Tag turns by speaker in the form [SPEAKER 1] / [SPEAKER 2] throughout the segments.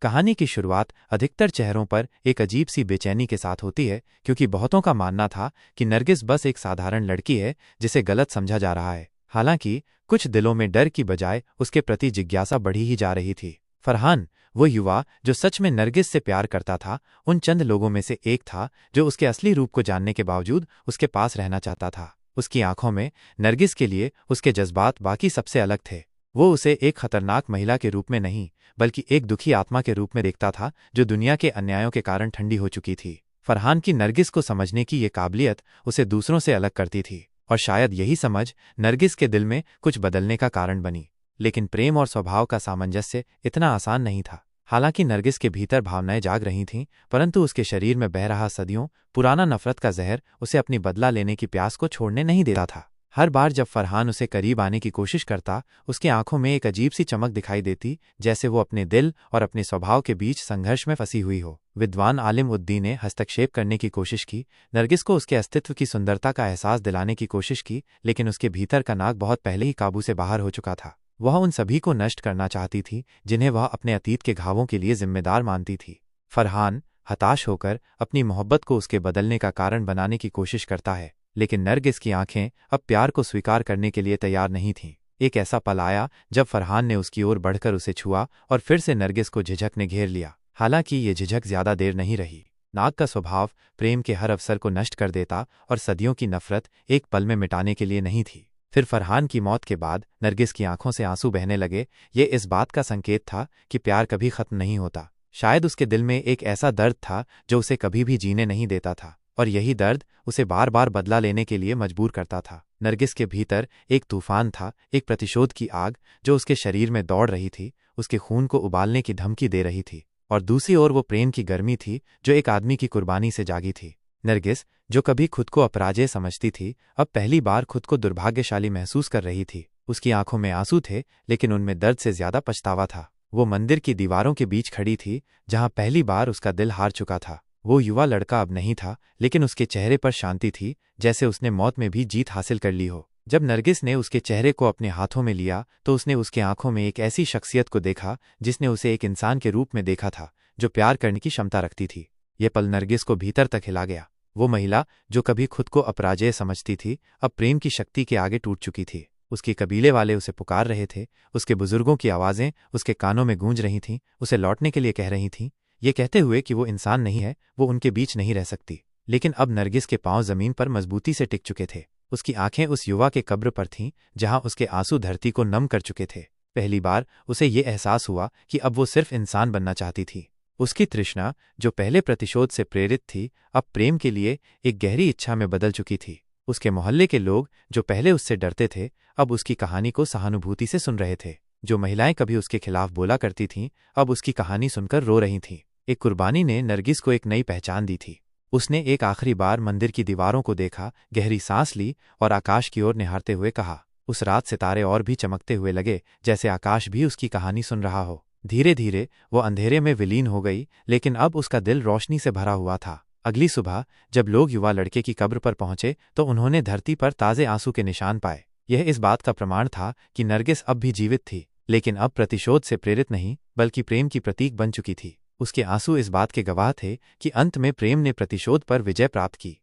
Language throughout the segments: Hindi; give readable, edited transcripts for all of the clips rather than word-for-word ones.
[SPEAKER 1] कहानी की शुरुआत अधिकतर चेहरों पर एक अजीब सी बेचैनी के साथ होती है, क्योंकि बहुतों का मानना था कि नरगिस बस एक साधारण लड़की है जिसे गलत समझा जा रहा है। हालांकि कुछ दिलों में डर की बजाय उसके प्रति जिज्ञासा बढ़ी ही जा रही थी। फरहान, वो युवा जो सच में नरगिस से प्यार करता था, उन चंद लोगों में से एक था जो उसके असली रूप को जानने के बावजूद उसके पास रहना चाहता था। उसकी आंखों में नरगिस के लिए उसके जज्बात बाकी सबसे अलग थे। वो उसे एक खतरनाक महिला के रूप में नहीं, बल्कि एक दुखी आत्मा के रूप में देखता था जो दुनिया के अन्यायों के कारण ठंडी हो चुकी थी। फरहान की नरगिस को समझने की ये काबिलियत उसे दूसरों से अलग करती थी, और शायद यही समझ नरगिस के दिल में कुछ बदलने का कारण बनी। लेकिन प्रेम और स्वभाव का सामंजस्य इतना आसान नहीं था। हालांकि नरगिस के भीतर भावनाएं जाग रही थीं, परंतु उसके शरीर में बह रहा सदियों पुराना नफरत का जहर उसे अपनी बदला लेने की प्यास को छोड़ने नहीं देता था। हर बार जब फरहान उसे करीब आने की कोशिश करता, उसकी आंखों में एक अजीब सी चमक दिखाई देती, जैसे वो अपने दिल और अपने स्वभाव के बीच संघर्ष में फंसी हुई हो। विद्वान आलिम उद्दीन ने हस्तक्षेप करने की कोशिश की, नरगिस को उसके अस्तित्व की सुंदरता का एहसास दिलाने की कोशिश की, लेकिन उसके भीतर का नाग बहुत पहले ही काबू से बाहर हो चुका था। वह उन सभी को नष्ट करना चाहती थी जिन्हें वह अपने अतीत के घावों के लिए जिम्मेदार मानती थी। फरहान हताश होकर अपनी मोहब्बत को उसके बदलने का कारण बनाने की कोशिश करता है, लेकिन नरगिस की आंखें अब प्यार को स्वीकार करने के लिए तैयार नहीं थीं। एक ऐसा पल आया जब फरहान ने उसकी ओर बढ़कर उसे छुआ और फिर से नरगिस को झिझक ने घेर लिया। हालांकि ये झिझक ज्यादा देर नहीं रही। नाग का स्वभाव प्रेम के हर अवसर को नष्ट कर देता, और सदियों की नफरत एक पल में मिटाने के लिए नहीं थी। फिर फरहान की मौत के बाद नरगिस की आंखों से आंसू बहने लगे। ये इस बात का संकेत था कि प्यार कभी खत्म नहीं होता। शायद उसके दिल में एक ऐसा दर्द था जो उसे कभी भी जीने नहीं देता था, और यही दर्द उसे बार बार बदला लेने के लिए मजबूर करता था। नरगिस के भीतर एक तूफान था, एक प्रतिशोध की आग जो उसके शरीर में दौड़ रही थी, उसके खून को उबालने की धमकी दे रही थी। और दूसरी ओर वो प्रेम की गर्मी थी जो एक आदमी की कुर्बानी से जागी थी। नरगिस, जो कभी खुद को अपराजेय समझती थी, अब पहली बार खुद को दुर्भाग्यशाली महसूस कर रही थी। उसकी आंखों में आंसू थे, लेकिन उनमें दर्द से ज्यादा पछतावा था। वो मंदिर की दीवारों के बीच खड़ी थी, जहां पहली बार उसका दिल हार चुका था। वो युवा लड़का अब नहीं था, लेकिन उसके चेहरे पर शांति थी, जैसे उसने मौत में भी जीत हासिल कर ली हो। जब नरगिस ने उसके चेहरे को अपने हाथों में लिया, तो उसने उसके आंखों में एक ऐसी शख्सियत को देखा जिसने उसे एक इंसान के रूप में देखा था, जो प्यार करने की क्षमता रखती थी। ये पल नरगिस को भीतर तक हिला गया। वो महिला जो कभी खुद को अपराजेय समझती थी, अब प्रेम की शक्ति के आगे टूट चुकी थी। उसके कबीले वाले उसे पुकार रहे थे, उसके बुजुर्गों की आवाजें उसके कानों में गूंज रही थीं, उसे लौटने के लिए कह रही थीं, ये कहते हुए कि वो इंसान नहीं है, वो उनके बीच नहीं रह सकती। लेकिन अब नरगिस के पांव जमीन पर मजबूती से टिक चुके थे। उसकी आंखें उस युवा के कब्र पर थीं, जहां उसके आंसू धरती को नम कर चुके थे। पहली बार उसे ये एहसास हुआ कि अब वो सिर्फ इंसान बनना चाहती थी। उसकी तृष्णा, जो पहले प्रतिशोध से प्रेरित थी, अब प्रेम के लिए एक गहरी इच्छा में बदल चुकी थी। उसके मोहल्ले के लोग, जो पहले उससे डरते थे, अब उसकी कहानी को सहानुभूति से सुन रहे थे। जो महिलाएं कभी उसके खिलाफ बोला करती थीं, अब उसकी कहानी सुनकर रो रही थीं। एक कुर्बानी ने नरगिस को एक नई पहचान दी थी। उसने एक आखिरी बार मंदिर की दीवारों को देखा, गहरी सांस ली और आकाश की ओर निहारते हुए कहा। उस रात सितारे और भी चमकते हुए लगे, जैसे आकाश भी उसकी कहानी सुन रहा हो। धीरे धीरे वो अंधेरे में विलीन हो गई, लेकिन अब उसका दिल रोशनी से भरा हुआ था। अगली सुबह जब लोग युवा लड़के की कब्र पर पहुंचे, तो उन्होंने धरती पर ताजे आंसू के निशान पाए। यह इस बात का प्रमाण था कि नरगिस अब भी जीवित थी, लेकिन अब प्रतिशोध से प्रेरित नहीं, बल्कि प्रेम की प्रतीक बन चुकी थी। उसके आंसू इस बात के गवाह थे कि अंत में प्रेम ने प्रतिशोध पर विजय प्राप्त की।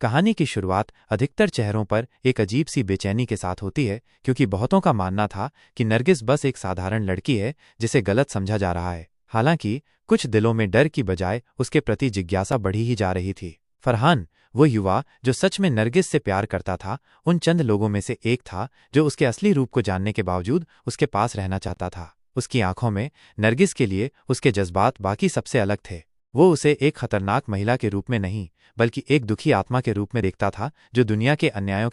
[SPEAKER 1] कहानी की शुरुआत अधिकतर चेहरों पर एक अजीब सी बेचैनी के साथ होती है, क्योंकि बहुतों का मानना था कि नरगिस बस एक साधारण लड़की है जिसे गलत समझा जा रहा है। हालांकि कुछ दिलों में डर की बजाय उसके प्रति जिज्ञासा बढ़ी ही जा रही थी। फरहान, वो युवा जो सच में नरगिस से प्यार करता था, उन चंद लोगों में से एक था जो उसके असली रूप को जानने के बावजूद उसके पास रहना चाहता था। उसकी आंखों में नरगिस के लिए उसके जज्बात बाकी सबसे अलग थे। वो उसे एक खतरनाक महिला के रूप में नहीं, बल्कि एक दुखी आत्मा के रूप में देखता था जो दुनिया के अन्यायों